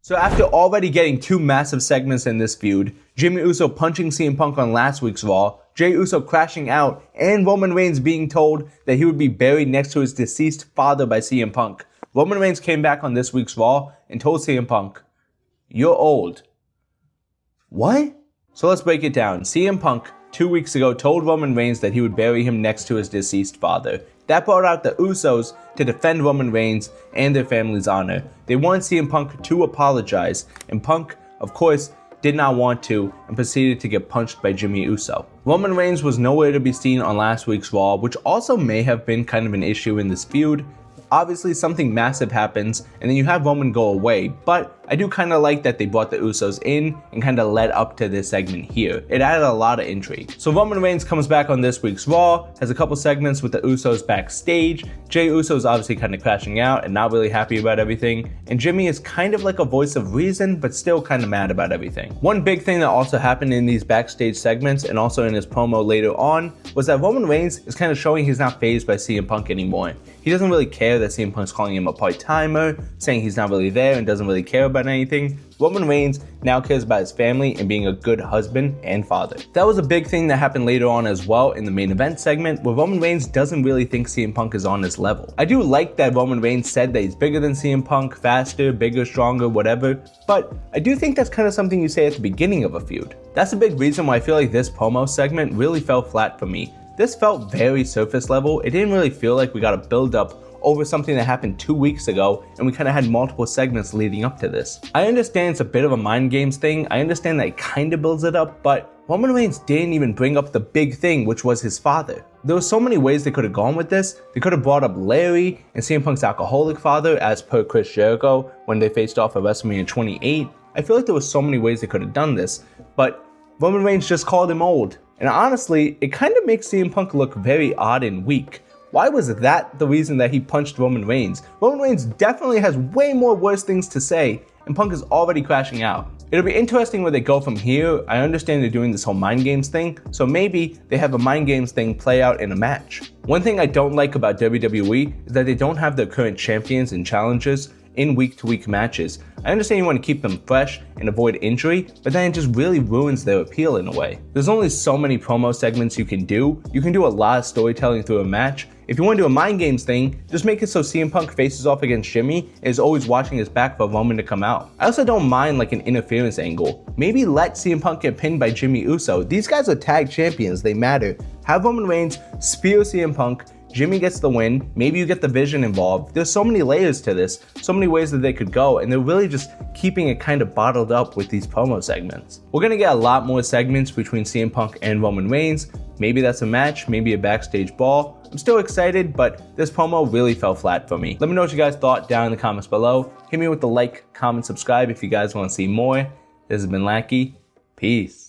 So after already getting two massive segments in this feud, Jimmy Uso punching CM Punk on last week's Raw, Jey Uso crashing out, and Roman Reigns being told that he would be buried next to his deceased father by CM Punk, Roman Reigns came back on this week's Raw and told CM Punk, "You're old." What? So let's break it down. CM Punk 2 weeks ago told Roman Reigns that he would bury him next to his deceased father. That brought out the Usos to defend Roman Reigns and their family's honor. They wanted CM Punk to apologize, and Punk, of course, did not want to and proceeded to get punched by Jimmy Uso. Roman Reigns was nowhere to be seen on last week's Raw, which also may have been kind of an issue in this feud. Obviously something massive happens and then you have Roman go away, but I do kind of like that they brought the Usos in and kind of led up to this segment here. It added a lot of intrigue. So Roman Reigns comes back on this week's Raw, has a couple segments with the Usos backstage. Jey Uso is obviously kind of crashing out and not really happy about everything, and Jimmy is kind of like a voice of reason but still kind of mad about everything. One big thing that also happened in these backstage segments and also in his promo later on was that Roman Reigns is kind of showing he's not fazed by CM Punk anymore. He doesn't really care that CM Punk's calling him a part-timer, saying he's not really there and doesn't really care about anything. Roman Reigns now cares about his family and being a good husband and father. That was a big thing that happened later on as well in the main event segment, where Roman Reigns doesn't really think CM Punk is on his level. I do like that Roman Reigns said that he's bigger than CM Punk, faster, bigger, stronger, whatever, but I do think that's kind of something you say at the beginning of a feud. That's a big reason why I feel like this promo segment really fell flat for me. This felt very surface level. It didn't really feel like we got a build up over something that happened 2 weeks ago, and we kind of had multiple segments leading up to this. I understand it's a bit of a mind games thing. I understand that it kind of builds it up, but Roman Reigns didn't even bring up the big thing, which was his father. There were so many ways they could have gone with this. They could have brought up Larry and CM Punk's alcoholic father as per Chris Jericho when they faced off at WrestleMania 28. I feel like there were so many ways they could have done this, but Roman Reigns just called him old. And honestly, it kind of makes CM Punk look very odd and weak. Why was that the reason that he punched Roman Reigns? Roman Reigns definitely has way more worse things to say, and Punk is already crashing out. It'll be interesting where they go from here. I understand they're doing this whole mind games thing, so maybe they have a mind games thing play out in a match. One thing I don't like about WWE is that they don't have their current champions and challengers in week-to-week matches. I understand you want to keep them fresh and avoid injury, but then it just really ruins their appeal in a way. There's only so many promo segments you can do. You can do a lot of storytelling through a match. If you want to do a mind games thing, just make it so CM Punk faces off against Jimmy and is always watching his back for Roman to come out. I also don't mind like an interference angle. Maybe let CM Punk get pinned by Jimmy Uso. These guys are tag champions, they matter. Have Roman Reigns spear CM Punk, Jimmy gets the win, maybe you get the Vision involved. There's so many layers to this, so many ways that they could go, and they're really just keeping it kind of bottled up with these promo segments. We're gonna get a lot more segments between CM Punk and Roman Reigns. Maybe that's a match, maybe a backstage brawl. I'm still excited, but this promo really fell flat for me. Let me know what you guys thought down in the comments below. Hit me with the like, comment, subscribe if you guys want to see more. This has been Lakey. Peace.